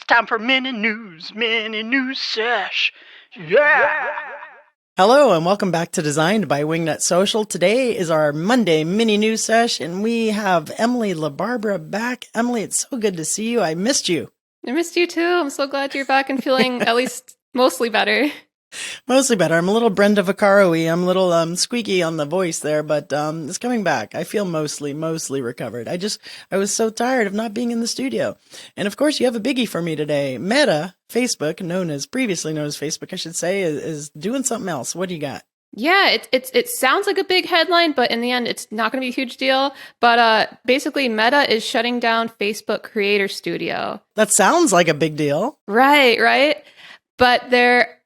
It's time for mini news sesh. Yeah. Hello and welcome back to Designed by Wingnut Social. Today is our Monday mini news sesh and we have Emily LaBarbera back. Emily, it's so good to see you. I missed you. I missed you too. I'm so glad you're back and feeling at least mostly better. Mostly better. I'm a little Brenda Vaccaro-y. I'm a little squeaky on the voice there, but it's coming back. I feel mostly recovered. I was so tired of not being in the studio. And of course, you have a biggie for me today. Meta, Facebook, previously known as Facebook, I should say, is doing something else. What do you got? Yeah, it sounds like a big headline, but in the end, it's not going to be a huge deal. But basically, Meta is shutting down Facebook Creator Studio. That sounds like a big deal. Right. But they're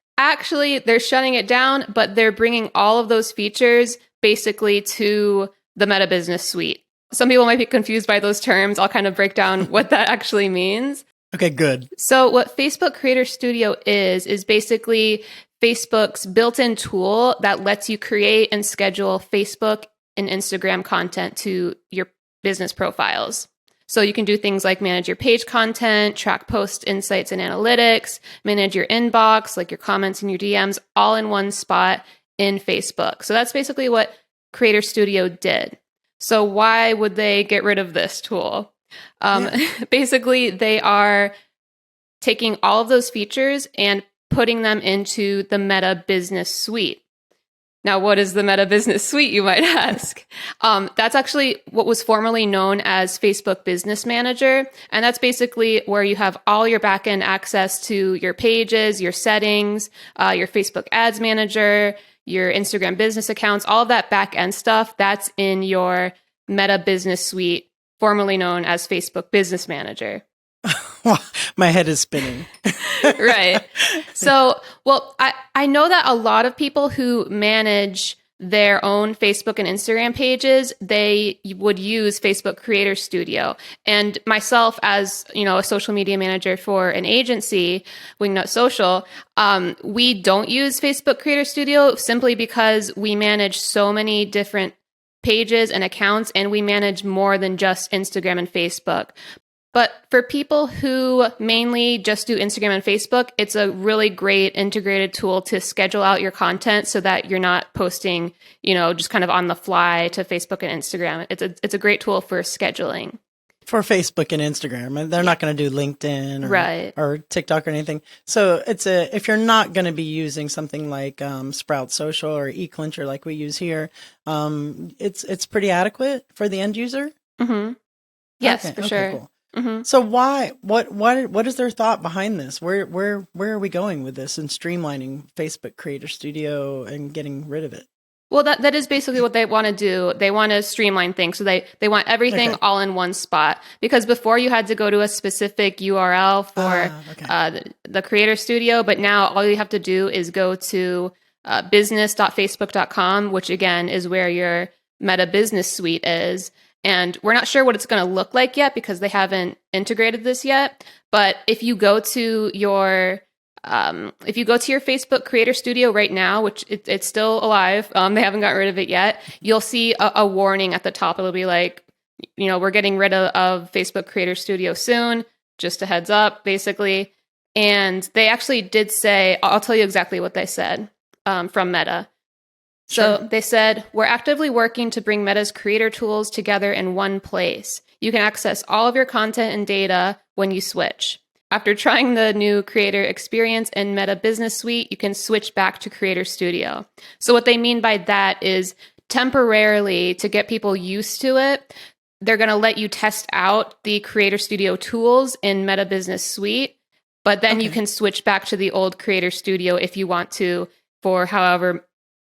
shutting it down, but they're bringing all of those features basically to the Meta Business Suite. Some people might be confused by those terms. I'll kind of break down what that actually means. Okay, good. So what Facebook Creator Studio is basically Facebook's built-in tool that lets you create and schedule Facebook and Instagram content to your business profiles. So you can do things like manage your page content, track post insights and analytics, manage your inbox, like your comments and your DMs, all in one spot in Facebook. So that's basically what Creator Studio did. So why would they get rid of this tool? Basically, they are taking all of those features and putting them into the Meta Business Suite. Now, what is the Meta Business Suite, you might ask? That's actually what was formerly known as Facebook Business Manager. And that's basically where you have all your backend access to your pages, your settings, your Facebook Ads Manager, your Instagram business accounts, all of that backend stuff. That's in your Meta Business Suite, formerly known as Facebook Business Manager. My head is spinning. Right. So, I know that a lot of people who manage their own Facebook and Instagram pages, they would use Facebook Creator Studio. And myself, as a social media manager for an agency, Wingnut Social, we don't use Facebook Creator Studio simply because we manage so many different pages and accounts, and we manage more than just Instagram and Facebook. But for people who mainly just do Instagram and Facebook, it's a really great integrated tool to schedule out your content so that you're not posting, just kind of on the fly to Facebook and Instagram. It's a great tool for scheduling. For Facebook and Instagram. They're not going to do LinkedIn or TikTok or anything. So if you're not going to be using something like Sprout Social or eClincher like we use here, it's pretty adequate for the end user? Mm-hmm. Yes, for sure. Cool. Mm-hmm. So why? What is their thought behind this? Where are we going with this and streamlining Facebook Creator Studio and getting rid of it? Well, that is basically what they want to do. They want to streamline things. So they want everything all in one spot. Because before you had to go to a specific URL for the Creator Studio, but now all you have to do is go to business.facebook.com, which again is where your Meta Business Suite is. And we're not sure what it's going to look like yet because they haven't integrated this yet. But if you go to your Facebook Creator Studio right now, which it's still alive, they haven't got rid of it yet, you'll see a warning at the top. It'll be like, we're getting rid of Facebook Creator Studio soon. Just a heads up, basically. And they actually did say, I'll tell you exactly what they said from Meta. Sure. So they said, we're actively working to bring Meta's creator tools together in one place. You can access all of your content and data when you switch. After trying the new creator experience in Meta Business Suite, you can switch back to Creator Studio. So what they mean by that is temporarily, to get people used to it, they're going to let you test out the Creator Studio tools in Meta Business Suite, but then you can switch back to the old Creator Studio if you want to, for however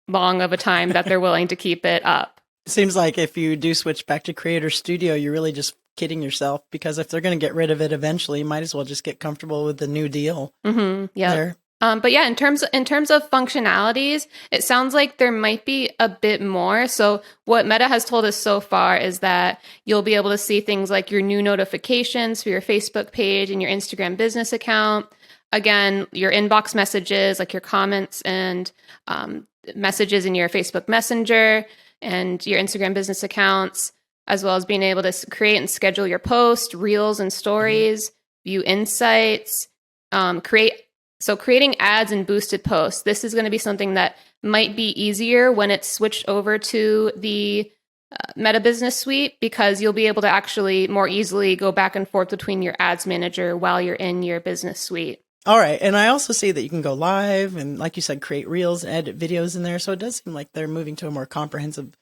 long of a time that they're willing to keep it up. Seems like if you do switch back to Creator Studio, you're really just kidding yourself, because if they're going to get rid of it eventually, you might as well just get comfortable with the new deal. Mm-hmm. Yeah. But yeah, in terms of functionalities, it sounds like there might be a bit more. So what Meta has told us so far is that you'll be able to see things like your new notifications for your Facebook page and your Instagram business account. Again, your inbox messages, like your comments and messages in your Facebook Messenger and your Instagram business accounts, as well as being able to create and schedule your posts, reels, and stories, view insights, creating ads and boosted posts. This is going to be something that might be easier when it's switched over to the Meta Business Suite, because you'll be able to actually more easily go back and forth between your ads manager while you're in your business suite. All right. And I also see that you can go live and, like you said, create reels, edit videos in there. So it does seem like they're moving to a more comprehensive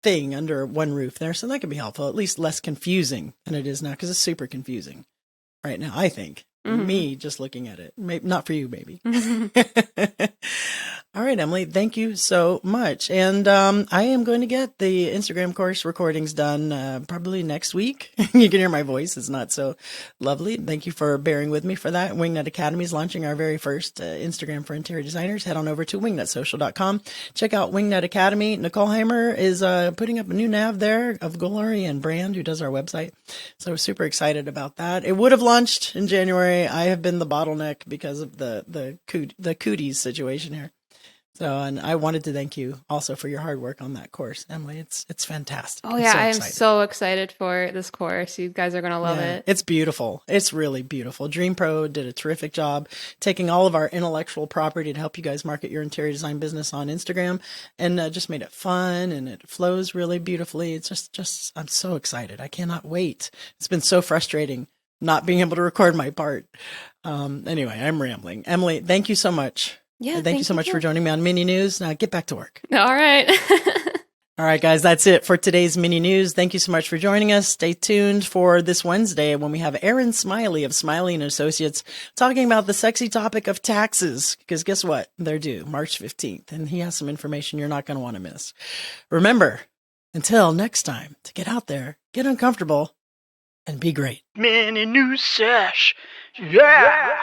thing under one roof there. So that could be helpful, at least less confusing than it is now, because it's super confusing right now, I think. Me just looking at it. Maybe not for you, maybe. All right, Emily, thank you so much. And I am going to get the Instagram course recordings done probably next week. You can hear my voice. It's not so lovely. Thank you for bearing with me for that. Wingnut Academy is launching our very first Instagram for interior designers. Head on over to wingnutsocial.com. Check out Wingnut Academy. Nicole Heimer is putting up a new nav there of Glory and Brand, who does our website. So we're super excited about that. It would have launched in January. I have been the bottleneck because of the cooties situation here. So, and I wanted to thank you also for your hard work on that course, Emily. It's fantastic. Oh yeah, I am so excited for this course. You guys are going to love it. It's beautiful. It's really beautiful. Dream Pro did a terrific job taking all of our intellectual property to help you guys market your interior design business on Instagram, and just made it fun, and it flows really beautifully. It's just I'm so excited. I cannot wait. It's been so frustrating not being able to record my part. Anyway, I'm rambling. Emily, thank you so much. Yeah, thank you so much for joining me on Mini News. Now get back to work. All right. All right, guys, that's it for today's Mini News. Thank you so much for joining us. Stay tuned for this Wednesday when we have Aaron Smiley of Smiley and Associates talking about the sexy topic of taxes, because guess what? They're due March 15th, and he has some information you're not going to want to miss. Remember, until next time, to get out there, get uncomfortable, and be great. Mini News Sesh. Yeah!